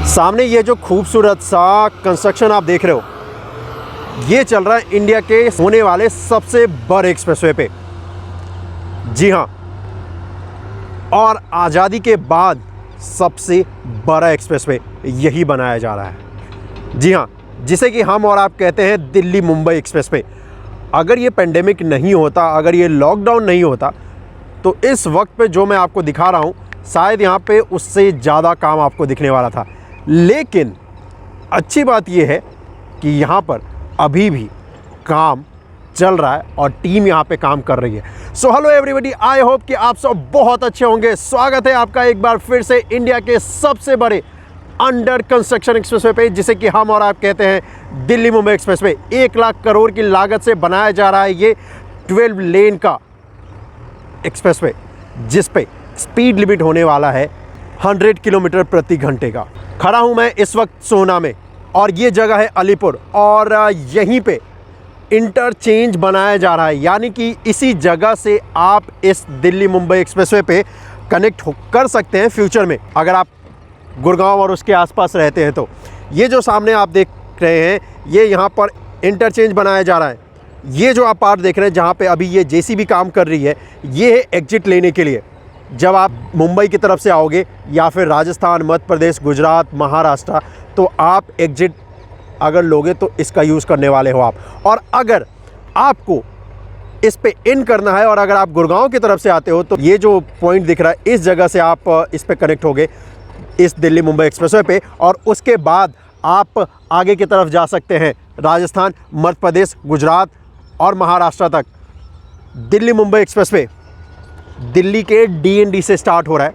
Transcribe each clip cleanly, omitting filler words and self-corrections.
सामने ये जो खूबसूरत सा कंस्ट्रक्शन आप देख रहे हो, ये चल रहा है इंडिया के होने वाले सबसे बड़े एक्सप्रेसवे पे। जी हाँ, और आज़ादी के बाद सबसे बड़ा एक्सप्रेसवे यही बनाया जा रहा है। जी हाँ, जिसे कि हम और आप कहते हैं दिल्ली मुंबई एक्सप्रेसवे। अगर ये पेंडेमिक नहीं होता, अगर ये लॉकडाउन नहीं होता, तो इस वक्त पे जो मैं आपको दिखा रहा हूँ, शायद यहाँ पे उससे ज़्यादा काम आपको दिखने वाला था। लेकिन अच्छी बात ये है कि यहाँ पर अभी भी काम चल रहा है और टीम यहाँ पे काम कर रही है। So hello everybody, I hope कि आप सब बहुत अच्छे होंगे। स्वागत है आपका एक बार फिर से इंडिया के सबसे बड़े अंडर कंस्ट्रक्शन एक्सप्रेसवे पे, जिसे कि हम और आप कहते हैं दिल्ली मुंबई एक्सप्रेसवे। 1 लाख करोड़ की लागत से बनाया जा रहा है ये 12 लेन का एक्सप्रेसवे, जिस पे स्पीड लिमिट होने वाला है 100 किलोमीटर प्रति घंटे का। खड़ा हूँ मैं इस वक्त सोना में और ये जगह है अलीपुर, और यहीं पे इंटरचेंज बनाया जा रहा है। यानी कि इसी जगह से आप इस दिल्ली मुंबई एक्सप्रेसवे पे कनेक्ट कर सकते हैं फ्यूचर में, अगर आप गुड़गांव और उसके आसपास रहते हैं तो। ये जो सामने आप देख रहे हैं, ये यहाँ पर इंटरचेंज बनाया जा रहा है। ये जो आप पार्ट देख रहे हैं, जहाँ पे अभी ये जेसीबी काम कर रही है, ये है एग्जिट लेने के लिए। जब आप मुंबई की तरफ से आओगे या फिर राजस्थान, मध्य प्रदेश, गुजरात, महाराष्ट्र, तो आप एग्जिट अगर लोगे तो इसका यूज़ करने वाले हो आप। और अगर आपको इस पे इन करना है और अगर आप गुड़गांव की तरफ से आते हो, तो ये जो पॉइंट दिख रहा है, इस जगह से आप इस पे कनेक्ट होगे इस दिल्ली मुंबई एक्सप्रेसवे पे, और उसके बाद आप आगे की तरफ जा सकते हैं राजस्थान, मध्य प्रदेश, गुजरात और महाराष्ट्र तक। दिल्ली मुंबई एक्सप्रेसवे दिल्ली के डीएनडी से स्टार्ट हो रहा है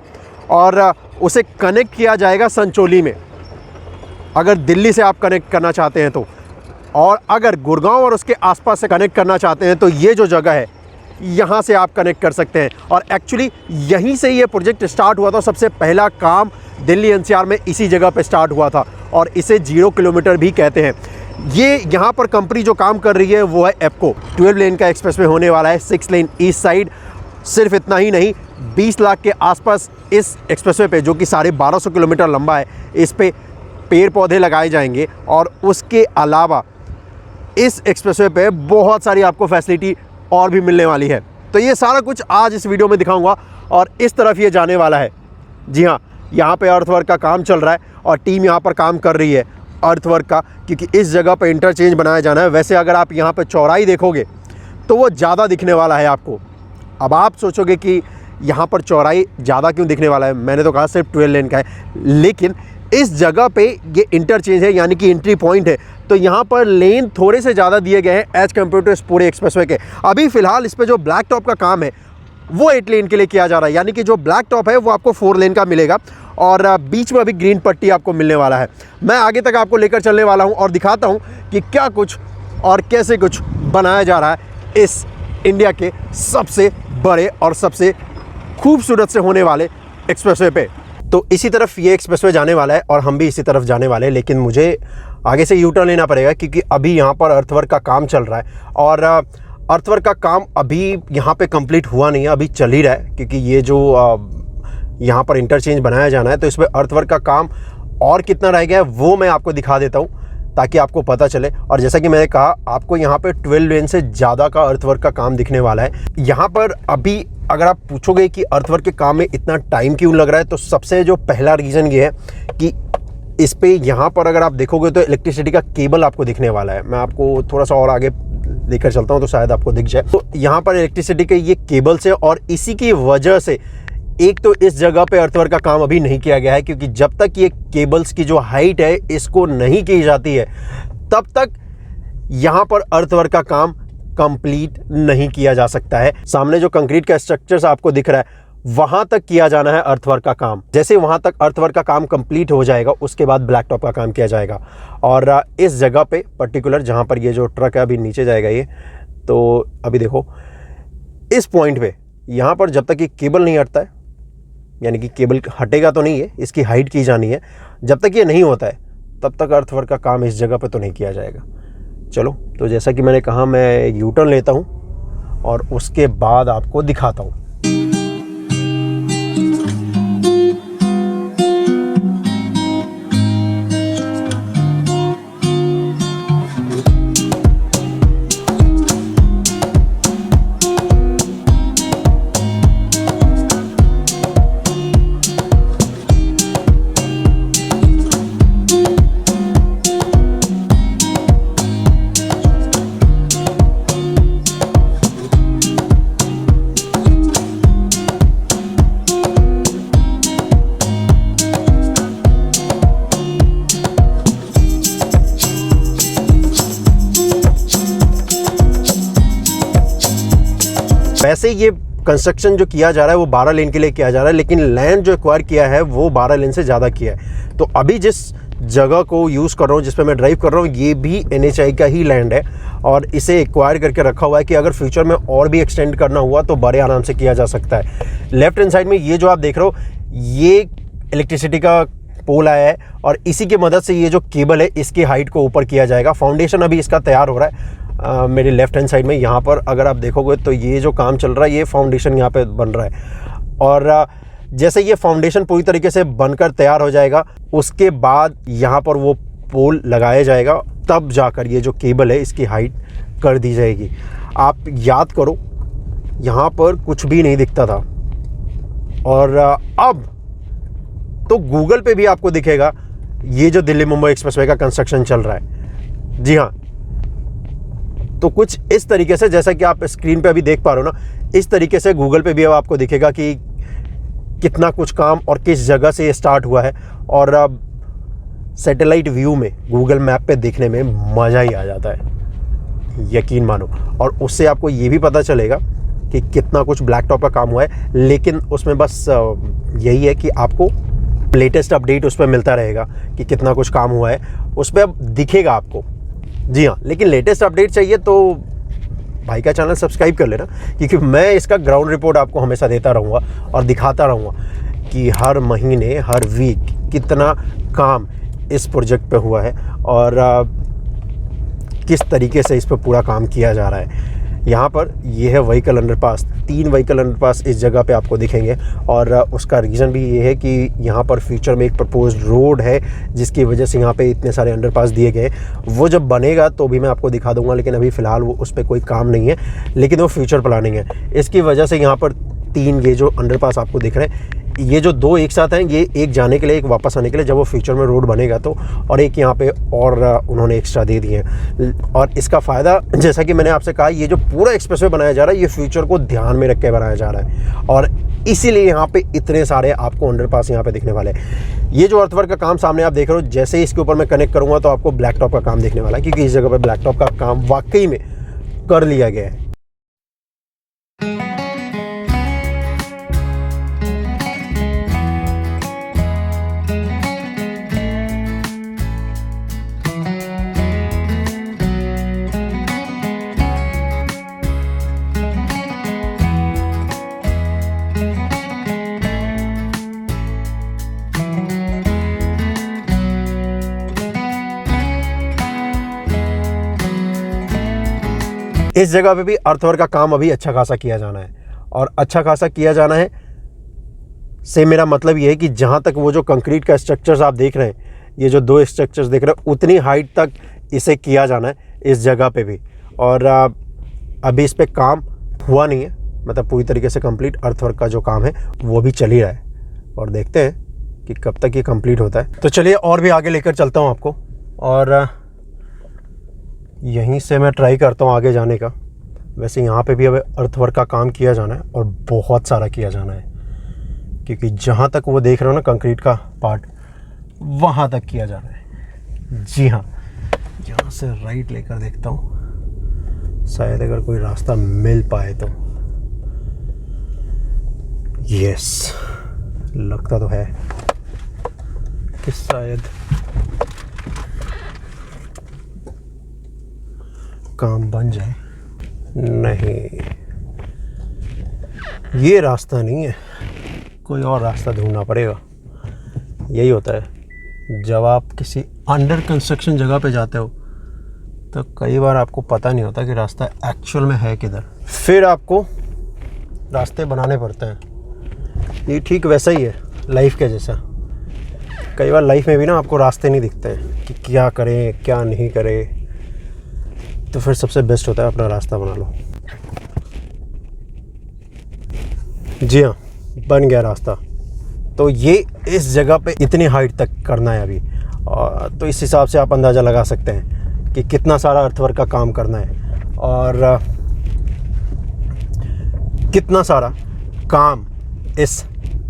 और उसे कनेक्ट किया जाएगा संचोली में, अगर दिल्ली से आप कनेक्ट करना चाहते हैं तो। और अगर गुड़गांव और उसके आसपास से कनेक्ट करना चाहते हैं तो ये जो जगह है, यहाँ से आप कनेक्ट कर सकते हैं। और एक्चुअली यहीं से ये प्रोजेक्ट स्टार्ट हुआ था। सबसे पहला काम दिल्ली एनसीआर में इसी जगह पे स्टार्ट हुआ था और इसे 0 किलोमीटर भी कहते हैं। ये यहाँ पर कंपनी जो काम कर रही है वो है एप्को। 12 लेन का एक्सप्रेसवे होने वाला है, 6 लेन ईस्ट साइड। सिर्फ इतना ही नहीं, 20 लाख के आसपास इस एक्सप्रेसवे पे, जो कि 1250 किलोमीटर लंबा है, इस पे पेड़ पौधे लगाए जाएंगे। और उसके अलावा इस एक्सप्रेसवे पे बहुत सारी आपको फैसिलिटी और भी मिलने वाली है। तो ये सारा कुछ आज इस वीडियो में दिखाऊंगा और इस तरफ ये जाने वाला है। जी हाँ, यहाँ पे अर्थवर्क का काम चल रहा है और टीम यहाँ पर काम कर रही है अर्थवर्क का, क्योंकि इस जगह पर इंटरचेंज बनाया जाना है। वैसे अगर आप यहाँ पर चौड़ाई देखोगे तो वो ज़्यादा दिखने वाला है आपको। अब आप सोचोगे कि यहाँ पर चौड़ाई ज़्यादा क्यों दिखने वाला है, मैंने तो कहा सिर्फ 12 लेन का है। लेकिन इस जगह पे ये इंटरचेंज है, यानी कि एंट्री पॉइंट है, तो यहाँ पर लेन थोड़े से ज़्यादा दिए गए हैं एज कम्पेयर टू इस पूरे एक्सप्रेसवे के। अभी फ़िलहाल इस पर जो ब्लैक टॉप का काम है वो 8 लेन के लिए किया जा रहा है, यानी कि जो ब्लैक टॉप है वो आपको 4 लेन का मिलेगा और बीच में अभी ग्रीन पट्टी आपको मिलने वाला है। मैं आगे तक आपको लेकर चलने वाला हूँ और दिखाता हूँ कि क्या कुछ और कैसे कुछ बनाया जा रहा है इस इंडिया के सबसे बड़े और सबसे खूबसूरत से होने वाले एक्सप्रेसवे पे। तो इसी तरफ ये एक्सप्रेसवे जाने वाला है और हम भी इसी तरफ जाने वाले हैं, लेकिन मुझे आगे से यू टर्न लेना पड़ेगा क्योंकि अभी यहाँ पर अर्थवर्क का काम चल रहा है और अर्थवर्क का काम अभी यहाँ पे कंप्लीट हुआ नहीं है, अभी चल ही रहा है। क्योंकि ये जो यहाँ पर इंटरचेंज बनाया जाना है, तो इसमें अर्थवर्क का काम और कितना रह गया है वो मैं आपको दिखा देता हूँ ताकि आपको पता चले। और जैसा कि मैंने कहा, आपको यहाँ पे 12 लेन से ज़्यादा का अर्थवर्क का काम दिखने वाला है। यहाँ पर अभी अगर आप पूछोगे कि अर्थवर्क के काम में इतना टाइम क्यों लग रहा है, तो सबसे जो पहला रीज़न ये है कि इस पे यहाँ पर अगर आप देखोगे तो इलेक्ट्रिसिटी का केबल आपको दिखने वाला है। मैं आपको थोड़ा सा और आगे लेकर चलता हूँ तो शायद आपको दिख जाए। तो यहाँ पर इलेक्ट्रिसिटी के ये केबल्स है और इसी की वजह से एक तो इस जगह पे अर्थवर्क का काम अभी नहीं किया गया है, क्योंकि जब तक ये केबल्स की जो हाइट है इसको नहीं की जाती है, तब तक यहाँ पर अर्थवर्क का काम कंप्लीट नहीं किया जा सकता है। सामने जो कंक्रीट का स्ट्रक्चर आपको दिख रहा है, वहां तक किया जाना है अर्थवर्क का काम। जैसे वहां तक अर्थवर्क का काम कंप्लीट हो जाएगा, उसके बाद ब्लैक टॉप का काम किया जाएगा। और इस जगह पे पर्टिकुलर जहां पर ये जो ट्रक है अभी नीचे जाएगा ये, तो अभी देखो इस पॉइंट पे यहाँ पर जब तक ये केबल नहीं हटता है, यानी कि केबल हटेगा तो नहीं है, इसकी हाइट की जानी है, जब तक ये नहीं होता है तब तक अर्थवर्क का काम इस जगह पे तो नहीं किया जाएगा। चलो, तो जैसा कि मैंने कहा, मैं यू टर्न लेता हूँ और उसके बाद आपको दिखाता हूँ। वैसे ये कंस्ट्रक्शन जो किया जा रहा है वो 12 लेन के लिए किया जा रहा है, लेकिन लैंड जो एक्वायर किया है वो 12 लेन से ज़्यादा किया है। तो अभी जिस जगह को यूज़ कर रहा हूँ, जिस पे मैं ड्राइव कर रहा हूँ, ये भी NHAI का ही लैंड है और इसे एक्वायर करके रखा हुआ है कि अगर फ्यूचर में और भी एक्सटेंड करना हुआ तो बड़े आराम से किया जा सकता है। लेफ्ट हैंड साइड में ये जो आप देख रहे हो, ये इलेक्ट्रिसिटी का पोल आया है और इसी की मदद से ये जो केबल है इसकी हाइट को ऊपर किया जाएगा। फाउंडेशन अभी इसका तैयार हो रहा है। मेरे लेफ्ट हैंड साइड में यहाँ पर अगर आप देखोगे तो ये जो काम चल रहा है, ये फाउंडेशन यहाँ पे बन रहा है और जैसे ये फाउंडेशन पूरी तरीके से बनकर तैयार हो जाएगा, उसके बाद यहाँ पर वो पोल लगाया जाएगा, तब जाकर ये जो केबल है इसकी हाइट कर दी जाएगी। आप याद करो, यहाँ पर कुछ भी नहीं दिखता था और अब तो गूगल पे भी आपको दिखेगा ये जो दिल्ली मुंबई एक्सप्रेसवे का कंस्ट्रक्शन चल रहा है। जी हाँ, तो कुछ इस तरीके से, जैसा कि आप स्क्रीन पे अभी देख पा रहे हो ना, इस तरीके से गूगल पे भी अब आपको दिखेगा कि कितना कुछ काम और किस जगह से ये स्टार्ट हुआ है। और अब सैटेलाइट व्यू में गूगल मैप पे देखने में मज़ा ही आ जाता है, यकीन मानो। और उससे आपको ये भी पता चलेगा कि कितना कुछ ब्लैक टॉप का काम हुआ है, लेकिन उसमें बस यही है कि आपको लेटेस्ट अपडेट उस पर मिलता रहेगा कि कितना कुछ काम हुआ है, उस पर अब दिखेगा आपको। जी हाँ, लेकिन लेटेस्ट अपडेट चाहिए तो भाई का चैनल सब्सक्राइब कर लेना, क्योंकि मैं इसका ग्राउंड रिपोर्ट आपको हमेशा देता रहूँगा और दिखाता रहूँगा कि हर महीने, हर वीक कितना काम इस प्रोजेक्ट पे हुआ है और किस तरीके से इस पर पूरा काम किया जा रहा है। यहाँ पर ये है व्हीकल अंडरपास, 3 व्हीकल अंडरपास इस जगह पे आपको दिखेंगे और उसका रीज़न भी ये है कि यहाँ पर फ्यूचर में एक प्रपोज्ड रोड है जिसकी वजह से यहाँ पे इतने सारे अंडरपास दिए गए। वो जब बनेगा तो भी मैं आपको दिखा दूंगा, लेकिन अभी फ़िलहाल वो उस पर कोई काम नहीं है, लेकिन वो फ्यूचर प्लानिंग है। इसकी वजह से यहाँ पर 3 ये जो अंडरपास आपको दिख रहे हैं, ये जो 2 एक साथ हैं, ये एक जाने के लिए, एक वापस आने के लिए, जब वो फ्यूचर में रोड बनेगा तो, और एक यहाँ पे और उन्होंने एक्स्ट्रा दे दिए हैं। और इसका फ़ायदा, जैसा कि मैंने आपसे कहा, ये जो पूरा एक्सप्रेसवे बनाया जा रहा है ये फ्यूचर को ध्यान में रख के बनाया जा रहा है और इसीलिए यहाँ पे इतने सारे आपको अंडरपास यहाँ पे दिखने वाले हैं। ये जो अर्थवर्क का काम सामने आप देख रहे हो, जैसे ही इसके ऊपर मैं कनेक्ट करूँगा तो आपको ब्लैक टॉप का काम दिखने वाला है, क्योंकि इस जगह पर ब्लैक टॉप का काम वाकई में कर लिया गया है। इस जगह पे भी अर्थवर्क का काम अभी अच्छा खासा किया जाना है और अच्छा खासा किया जाना है से मेरा मतलब ये है कि जहाँ तक वो जो कंक्रीट का स्ट्रक्चर्स आप देख रहे हैं, ये जो 2 स्ट्रक्चर्स देख रहे हैं, उतनी हाइट तक इसे किया जाना है इस जगह पे भी। और अभी इस पे काम हुआ नहीं है, मतलब पूरी तरीके से कंप्लीट अर्थवर्क का जो काम है वो भी चल ही रहा है और देखते हैं कि कब तक ये कंप्लीट होता है। तो चलिए और भी आगे लेकर चलता हूँ आपको और यहीं से मैं ट्राई करता हूँ आगे जाने का। वैसे यहाँ पे भी अब अर्थवर्क का काम किया जाना है और बहुत सारा किया जाना है, क्योंकि जहाँ तक वो देख रहे हो ना कंक्रीट का पार्ट, वहाँ तक किया जा रहा है। जी हाँ, यहाँ से राइट लेकर देखता हूँ, शायद अगर कोई रास्ता मिल पाए तो। यस, लगता तो है कि शायद काम बन जाए। नहीं, ये रास्ता नहीं है, कोई और रास्ता ढूंढना पड़ेगा। यही होता है जब आप किसी अंडर कंस्ट्रक्शन जगह पे जाते हो तो कई बार आपको पता नहीं होता कि रास्ता एक्चुअल में है किधर, फिर आपको रास्ते बनाने पड़ते हैं। ये ठीक वैसा ही है लाइफ के जैसा। कई बार लाइफ में भी ना आपको रास्ते नहीं दिखते हैं कि क्या करें क्या नहीं करें, तो फिर सबसे बेस्ट होता है अपना रास्ता बना लो। जी हाँ, बन गया रास्ता। तो ये इस जगह पे इतनी हाइट तक करना है अभी, और तो इस हिसाब से आप अंदाज़ा लगा सकते हैं कि कितना सारा अर्थवर्क का काम करना है और कितना सारा काम इस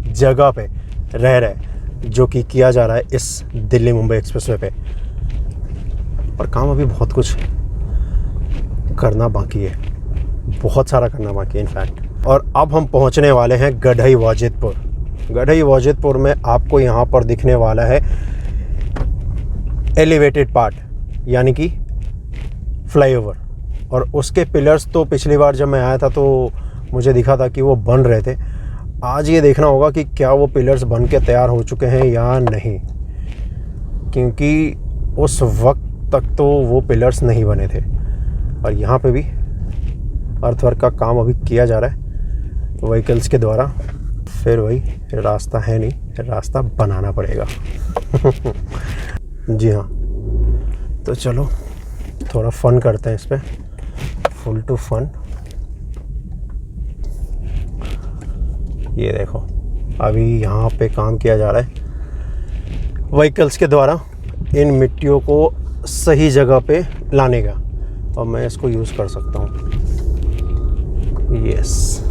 जगह पे रह रहा है जो कि किया जा रहा है इस दिल्ली मुंबई एक्सप्रेसवे पे। और काम अभी बहुत कुछ करना बाकी है, बहुत सारा करना बाकी है इनफैक्ट। और अब हम पहुंचने वाले हैं गढ़ई वाजिदपुर। गढ़ई वाजिदपुर में आपको यहाँ पर दिखने वाला है एलिवेटेड पार्ट, यानी कि फ्लाईओवर। और उसके पिलर्स तो पिछली बार जब मैं आया था तो मुझे दिखा था कि वो बन रहे थे। आज ये देखना होगा कि क्या वो पिलर्स बन के तैयार हो चुके हैं या नहीं, क्योंकि उस वक्त तक तो वो पिलर्स नहीं बने थे। और यहाँ पे भी अर्थवर्क का काम अभी किया जा रहा है व्हीकल्स के द्वारा। फिर वही रास्ता है नहीं, रास्ता बनाना पड़ेगा। जी हाँ, तो चलो थोड़ा फन करते हैं इस पर, फुल टू फन। ये देखो अभी यहाँ पे काम किया जा रहा है व्हीकल्स के द्वारा इन मिट्टियों को सही जगह पे लाने का, और मैं इसको यूज़ कर सकता हूँ। यस,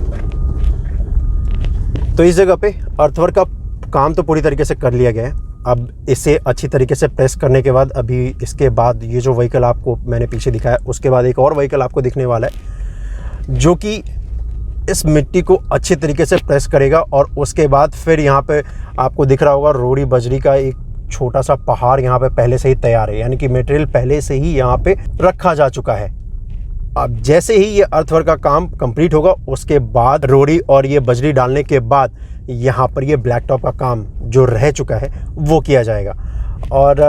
तो इस जगह पे अर्थवर्क का काम तो पूरी तरीके से कर लिया गया है। अब इसे अच्छी तरीके से प्रेस करने के बाद अभी इसके बाद ये जो व्हीकल आपको मैंने पीछे दिखाया, उसके बाद एक और व्हीकल आपको दिखने वाला है जो कि इस मिट्टी को अच्छे तरीके से प्रेस करेगा। और उसके बाद फिर यहाँ पे आपको दिख रहा होगा रोड़ी बजरी का एक छोटा सा पहाड़ यहाँ पे पहले से ही तैयार है, यानी कि मटेरियल पहले से ही यहाँ पे रखा जा चुका है। अब जैसे ही ये अर्थवर्क का काम कंप्लीट होगा, उसके बाद रोड़ी और ये बजरी डालने के बाद यहाँ पर ये ब्लैक टॉप का काम जो रह चुका है वो किया जाएगा। और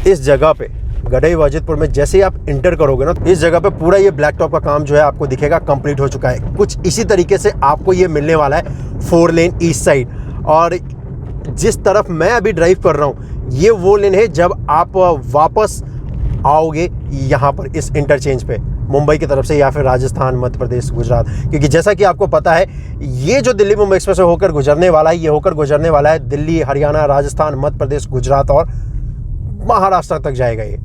इस जगह पे गढ़ई वाजिदपुर में जैसे ही आप इंटर करोगे ना, इस जगह पे पूरा ये ब्लैक टॉप का काम जो है आपको दिखेगा कंप्लीट हो चुका है। कुछ इसी तरीके से आपको ये मिलने वाला है 4 लेन ईस्ट साइड। और जिस तरफ मैं अभी ड्राइव कर रहा हूँ ये वो लेन है जब आप वापस आओगे यहाँ पर इस इंटरचेंज पे, मुंबई की तरफ से या फिर राजस्थान, मध्य प्रदेश, गुजरात। क्योंकि जैसा कि आपको पता है ये जो दिल्ली मुंबई एक्सप्रेस होकर गुजरने वाला है, ये होकर गुजरने वाला है दिल्ली, हरियाणा, राजस्थान, मध्य प्रदेश, गुजरात और महाराष्ट्र तक जाएगा ये।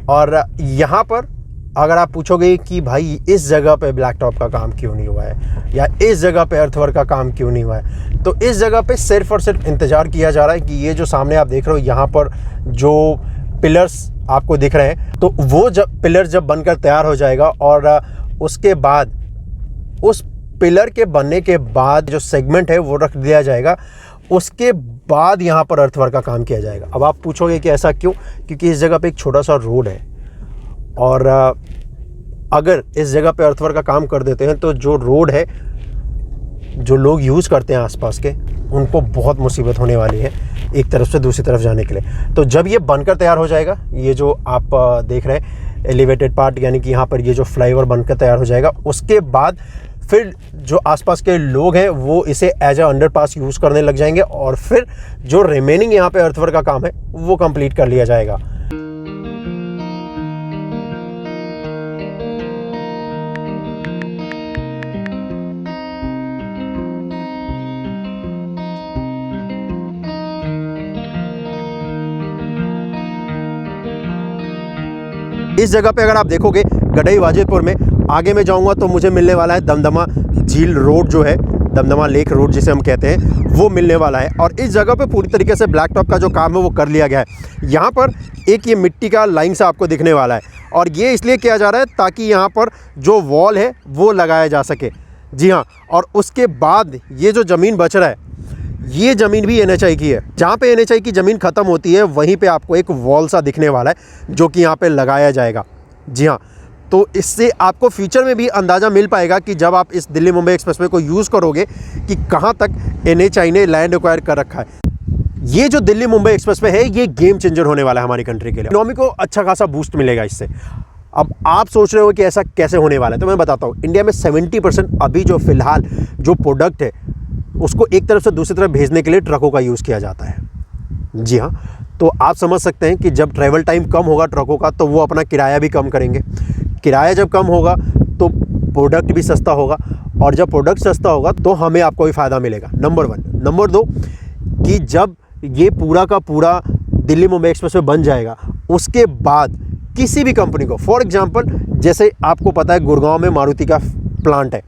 और यहाँ पर अगर आप पूछोगे कि भाई इस जगह पे ब्लैक टॉप का काम क्यों नहीं हुआ है या इस जगह पे अर्थवर्क का काम क्यों नहीं हुआ है, तो इस जगह पे सिर्फ और सिर्फ इंतज़ार किया जा रहा है कि ये जो सामने आप देख रहे हो यहाँ पर जो पिलर्स आपको दिख रहे हैं, तो वो जब पिलर जब बनकर तैयार हो जाएगा और उसके बाद उस पिलर के बनने के बाद जो सेगमेंट है वो रख दिया जाएगा। उसके बाद यहाँ पर अर्थवर्क का काम किया जाएगा। अब आप पूछोगे कि ऐसा क्यों, क्योंकि इस जगह पे एक छोटा सा रोड है और अगर इस जगह पे अर्थवर्क का काम कर देते हैं तो जो रोड है, जो लोग यूज़ करते हैं आसपास के, उनको बहुत मुसीबत होने वाली है एक तरफ से दूसरी तरफ जाने के लिए। तो जब ये बनकर तैयार हो जाएगा, ये जो आप देख रहे हैं एलिवेटेड पार्ट, यानी कि यहाँ पर ये जो फ्लाईओवर बनकर तैयार हो जाएगा, उसके बाद फिर जो आसपास के लोग हैं वो इसे एज अ अंडरपास यूज़ करने लग जाएंगे और फिर जो रिमेनिंग यहाँ पे अर्थवर्क का काम है वो कंप्लीट कर लिया जाएगा। इस जगह पे अगर आप देखोगे गढ़ई वाजिदपुर में, आगे में जाऊंगा तो मुझे मिलने वाला है दमदमा झील रोड, जो है दमदमा लेक रोड जिसे हम कहते हैं, वो मिलने वाला है। और इस जगह पे पूरी तरीके से ब्लैक टॉप का जो काम है वो कर लिया गया है। यहाँ पर एक ये मिट्टी का लाइन से आपको दिखने वाला है और ये इसलिए किया जा रहा है ताकि यहाँ पर जो वॉल है वो लगाया जा सके। जी हाँ, और उसके बाद ये जो ज़मीन बच रहा है, ये ज़मीन भी NHI की है। जहाँ पे NHI की ज़मीन ख़त्म होती है वहीं पे आपको एक वॉल सा दिखने वाला है जो कि यहाँ पे लगाया जाएगा। जी हाँ, तो इससे आपको फ्यूचर में भी अंदाज़ा मिल पाएगा कि जब आप इस दिल्ली मुंबई एक्सप्रेसवे को यूज़ करोगे कि कहाँ तक NHI ने लैंड एक्वायर कर रखा है। ये जो दिल्ली मुंबई एक्सप्रेसवे है ये गेम चेंजर होने वाला है हमारी कंट्री के लिए। इकोनॉमी को अच्छा खासा बूस्ट मिलेगा इससे। अब आप सोच रहे हो कि ऐसा कैसे होने वाला है, तो मैं बताता हूँ। इंडिया में 70% अभी जो फ़िलहाल जो प्रोडक्ट है उसको एक तरफ से दूसरी तरफ भेजने के लिए ट्रकों का यूज़ किया जाता है। जी हाँ, तो आप समझ सकते हैं कि जब ट्रैवल टाइम कम होगा ट्रकों का तो वो अपना किराया भी कम करेंगे। किराया जब कम होगा तो प्रोडक्ट भी सस्ता होगा और जब प्रोडक्ट सस्ता होगा तो हमें आपको भी फ़ायदा मिलेगा, नंबर 1। नंबर 2 कि जब ये पूरा का पूरा दिल्ली मुंबई एक्सप्रेसवे बन जाएगा उसके बाद किसी भी कंपनी को, फॉर एग्जांपल जैसे आपको पता है गुड़गांव में मारुति का प्लांट है,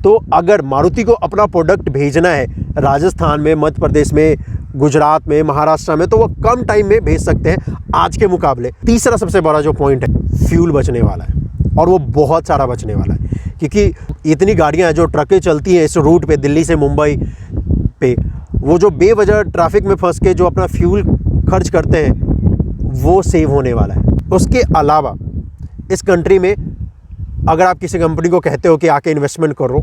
तो अगर मारुति को अपना प्रोडक्ट भेजना है राजस्थान में, मध्य प्रदेश में, गुजरात में, महाराष्ट्र में, तो वो कम टाइम में भेज सकते हैं आज के मुकाबले। तीसरा सबसे बड़ा जो पॉइंट है, फ्यूल बचने वाला है। और वो बहुत सारा बचने वाला है, क्योंकि इतनी गाड़ियाँ हैं जो ट्रकें चलती हैं इस रूट पे दिल्ली से मुंबई पे, वो जो बेवजह ट्रैफिक में फंस के जो अपना फ्यूल खर्च करते हैं वो सेव होने वाला है। उसके अलावा इस कंट्री में अगर आप किसी कंपनी को कहते हो कि आके इन्वेस्टमेंट करो,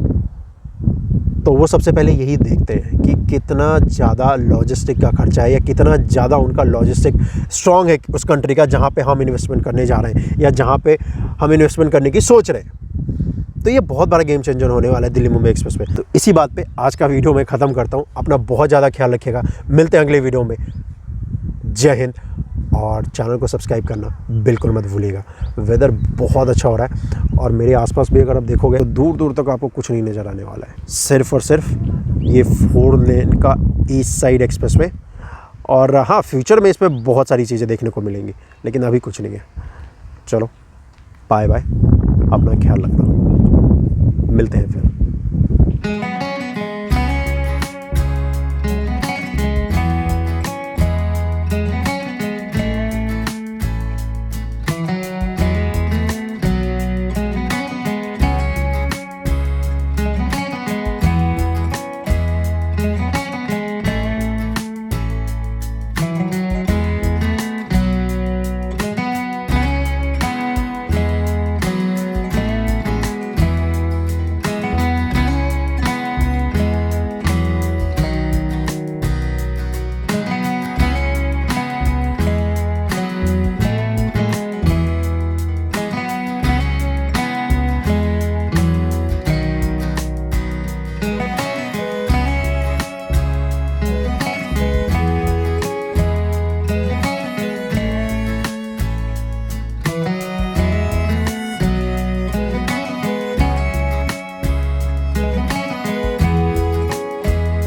तो वो सबसे पहले यही देखते हैं कि कितना ज़्यादा लॉजिस्टिक का खर्चा है या कितना ज़्यादा उनका लॉजिस्टिक स्ट्रॉन्ग है उस कंट्री का जहाँ पे हम इन्वेस्टमेंट करने जा रहे हैं या जहाँ पे हम इन्वेस्टमेंट करने की सोच रहे हैं। तो ये बहुत बड़ा गेम चेंजर होने वाला है दिल्ली मुंबई एक्सप्रेस पे। तो इसी बात पे आज का वीडियो मैं ख़त्म करता हूँ। अपना बहुत ज़्यादा ख्याल रखिएगा, मिलते हैं अगले वीडियो में। जय हिंद, और चैनल को सब्सक्राइब करना बिल्कुल मत भूलिएगा। वेदर बहुत अच्छा हो रहा है और मेरे आसपास भी अगर आप देखोगे तो दूर दूर तक आपको कुछ नहीं नज़र आने वाला है, सिर्फ और सिर्फ ये 4 लेन का ईस्ट साइड एक्सप्रेसवे। और हाँ, फ्यूचर में इस पर बहुत सारी चीज़ें देखने को मिलेंगी, लेकिन अभी कुछ नहीं है। चलो बाय बाय, अपना ख्याल रखना, मिलते हैं फिर।